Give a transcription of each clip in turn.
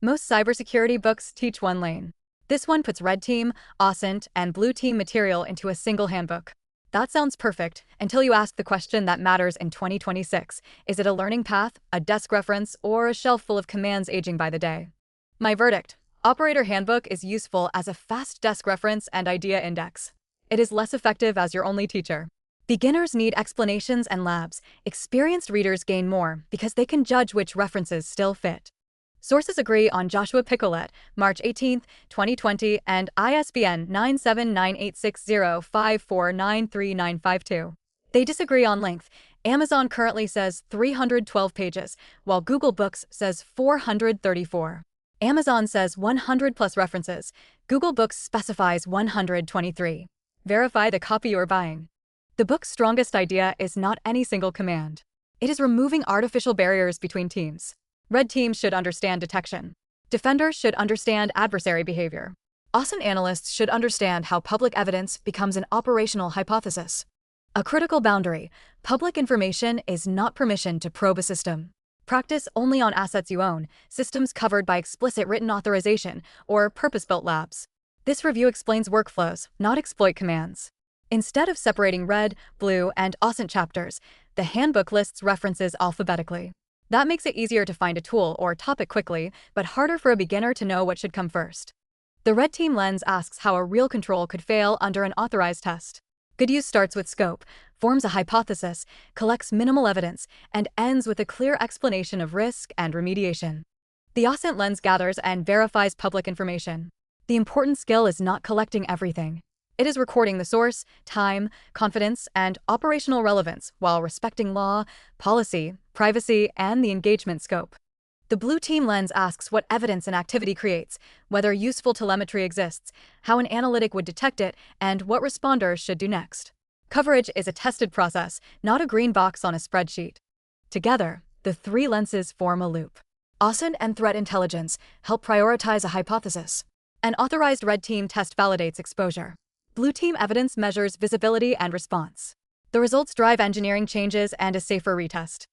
Most cybersecurity books teach one lane. This one puts red team, OSINT, and blue team material into a single handbook. That sounds perfect until you ask the question that matters in 2026. Is it a learning path, a desk reference, or a shelf full of commands aging by the day? My verdict: Operator Handbook is useful as a fast desk reference and idea index. It is less effective as your only teacher. Beginners need explanations and labs. Experienced readers gain more because they can judge which references still fit. Sources agree on Joshua Picolet, March 18, 2020, and ISBN 9798605493952. They disagree on length. Amazon currently says 312 pages, while Google Books says 434. Amazon says 100 plus references. Google Books specifies 123. Verify the copy you're buying. The book's strongest idea is not any single command. It is removing artificial barriers between teams. Red teams should understand detection. Defenders should understand adversary behavior. OSINT analysts should understand how public evidence becomes an operational hypothesis. A critical boundary: public information is not permission to probe a system. Practice only on assets you own, systems covered by explicit written authorization, or purpose-built labs. This review explains workflows, not exploit commands. Instead of separating red, blue, and OSINT chapters, the handbook lists references alphabetically. That makes it easier to find a tool or topic quickly, but harder for a beginner to know what should come first. The red team lens asks how a real control could fail under an authorized test. Good use starts with scope, forms a hypothesis, collects minimal evidence, and ends with a clear explanation of risk and remediation. The OSINT lens gathers and verifies public information. The important skill is not collecting everything. It is recording the source, time, confidence, and operational relevance while respecting law, policy, privacy, and the engagement scope. The blue team lens asks what evidence an activity creates, whether useful telemetry exists, how an analytic would detect it, and what responders should do next. Coverage is a tested process, not a green box on a spreadsheet. Together, the three lenses form a loop. OSINT and threat intelligence help prioritize a hypothesis. An authorized red team test validates exposure. Blue team evidence measures visibility and response. The results drive engineering changes and a safer retest.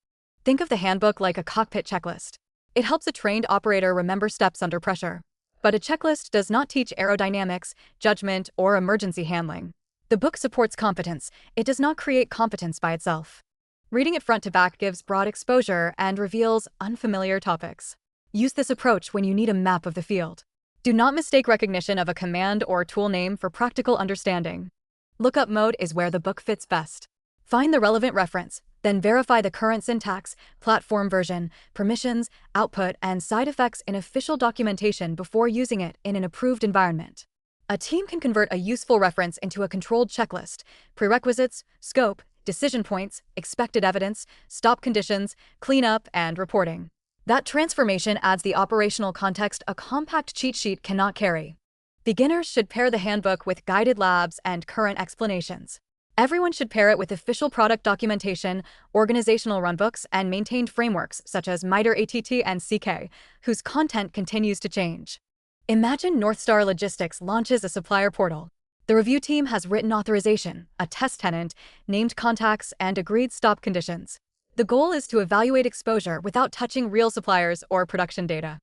Think of the handbook like a cockpit checklist. It helps a trained operator remember steps under pressure. But a checklist does not teach aerodynamics, judgment, or emergency handling. The book supports competence. It does not create competence by itself. Reading it front to back gives broad exposure and reveals unfamiliar topics. Use this approach when you need a map of the field. Do not mistake recognition of a command or tool name for practical understanding. Lookup mode is where the book fits best. Find the relevant reference, then verify the current syntax, platform version, permissions, output, and side effects in official documentation before using it in an approved environment. A team can convert a useful reference into a controlled checklist: prerequisites, scope, decision points, expected evidence, stop conditions, cleanup, and reporting. That transformation adds the operational context a compact cheat sheet cannot carry. Beginners should pair the handbook with guided labs and current explanations. Everyone should pair it with official product documentation, organizational runbooks, and maintained frameworks such as MITRE ATT&CK, whose content continues to change. Imagine Northstar Logistics launches a supplier portal. The review team has written authorization, a test tenant, named contacts, and agreed stop conditions. The goal is to evaluate exposure without touching real suppliers or production data.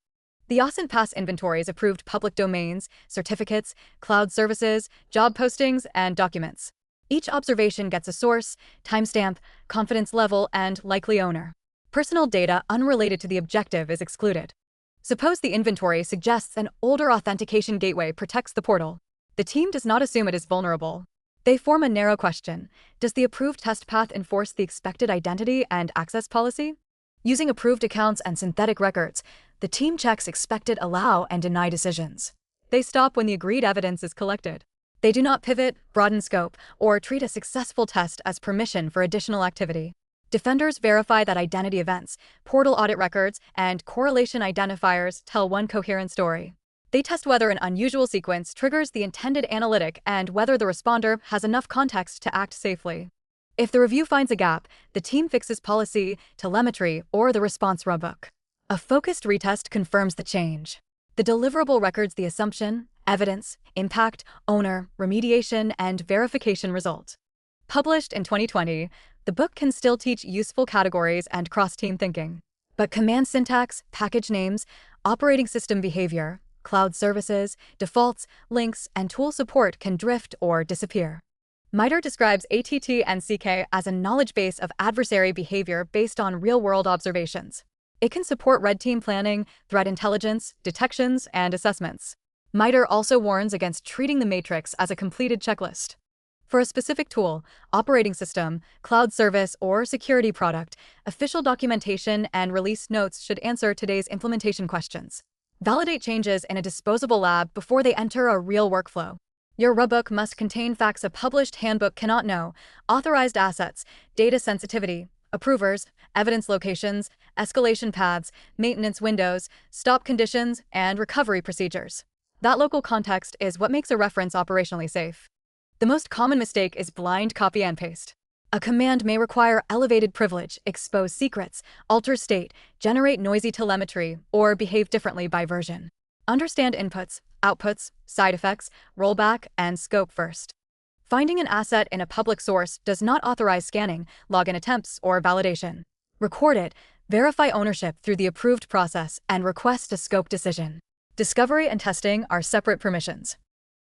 The OSINT Pass inventories approved public domains, certificates, cloud services, job postings, and documents. Each observation gets a source, timestamp, confidence level, and likely owner. Personal data unrelated to the objective is excluded. Suppose the inventory suggests an older authentication gateway protects the portal. The team does not assume it is vulnerable. They form a narrow question: does the approved test path enforce the expected identity and access policy? Using approved accounts and synthetic records, the team checks expected allow and deny decisions. They stop when the agreed evidence is collected. They do not pivot, broaden scope, or treat a successful test as permission for additional activity. Defenders verify that identity events, portal audit records, and correlation identifiers tell one coherent story. They test whether an unusual sequence triggers the intended analytic and whether the responder has enough context to act safely. If the review finds a gap, the team fixes policy, telemetry, or the response runbook. A focused retest confirms the change. The deliverable records the assumption, evidence, impact, owner, remediation, and verification result. Published in 2020, the book can still teach useful categories and cross-team thinking. But command syntax, package names, Operating system behavior, cloud services, defaults, links, and tool support can drift or disappear. MITRE describes ATT&CK as a knowledge base of adversary behavior based on real-world observations. It can support red team planning, threat intelligence, detections, and assessments. MITRE also warns against treating the matrix as a completed checklist. For a specific tool, operating system, cloud service, or security product, official documentation and release notes should answer today's implementation questions. Validate changes in a disposable lab before they enter a real workflow. Your runbook must contain facts a published handbook cannot know: authorized assets, data sensitivity, approvers, evidence locations, escalation paths, maintenance windows, stop conditions, and recovery procedures. That local context is what makes a reference operationally safe. The most common mistake is blind copy and paste. A command may require elevated privilege, expose secrets, alter state, generate noisy telemetry, or behave differently by version. Understand inputs, outputs, side effects, rollback, and scope first. Finding an asset in a public source does not authorize scanning, login attempts, or validation. Record it, verify ownership through the approved process, and request a scope decision. Discovery and testing are separate permissions.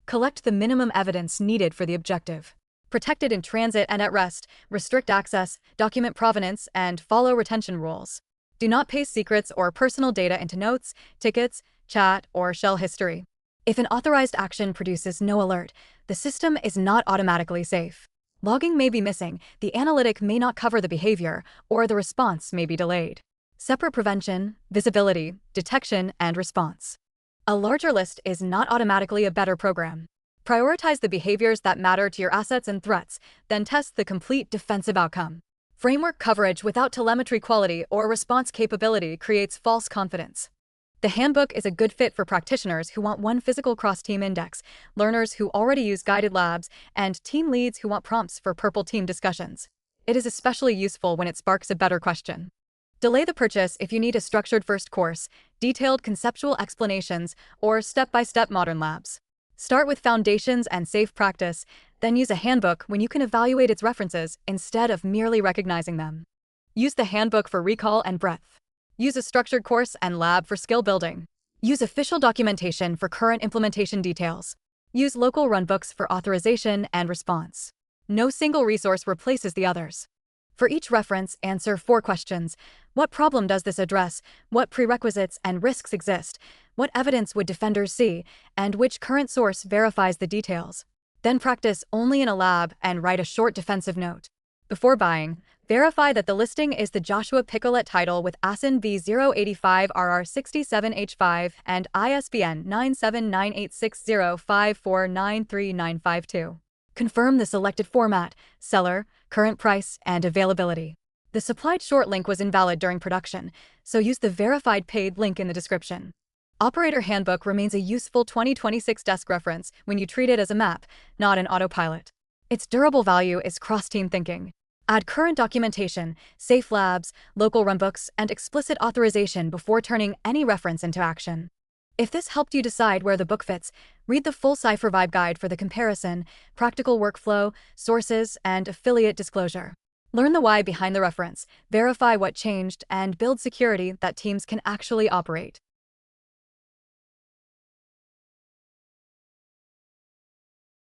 Collect the minimum evidence needed for the objective. Protect it in transit and at rest, restrict access, document provenance, and follow retention rules. Do not paste secrets or personal data into notes, tickets, chat, or shell history. If an authorized action produces no alert, the system is not automatically safe. Logging may be missing, the analytic may not cover the behavior, or the response may be delayed. Separate prevention, visibility, detection, and response. A larger list is not automatically a better program. Prioritize the behaviors that matter to your assets and threats, then test the complete defensive outcome. Framework coverage without telemetry quality or response capability creates false confidence. The handbook is a good fit for practitioners who want one physical cross-team index, learners who already use guided labs, and team leads who want prompts for purple team discussions. It is especially useful when it sparks a better question. Delay the purchase if you need a structured first course, detailed conceptual explanations, or step-by-step modern labs. Start with foundations and safe practice, then use a handbook when you can evaluate its references instead of merely recognizing them. Use the handbook for recall and breadth. Use a structured course and lab for skill building. Use official documentation for current implementation details. Use local runbooks for authorization and response. No single resource replaces the others. For each reference, answer 4 questions. What problem does this address? What prerequisites and risks exist? What evidence would defenders see? And which current source verifies the details? Then practice only in a lab and write a short defensive note. Before buying, verify that the listing is the Joshua Picolet title with ASIN B085RR67H5 and ISBN 9798605493952. Confirm the selected format, seller, current price, and availability. The supplied short link was invalid during production, so use the verified paid link in the description. Operator Handbook remains a useful 2026 desk reference when you treat it as a map, not an autopilot. Its durable value is cross-team thinking. Add current documentation, safe labs, local runbooks, and explicit authorization before turning any reference into action. If this helped you decide where the book fits, read the full CipherVibe guide for the comparison, practical workflow, sources, and affiliate disclosure. Learn the why behind the reference, verify what changed, and build security that teams can actually operate.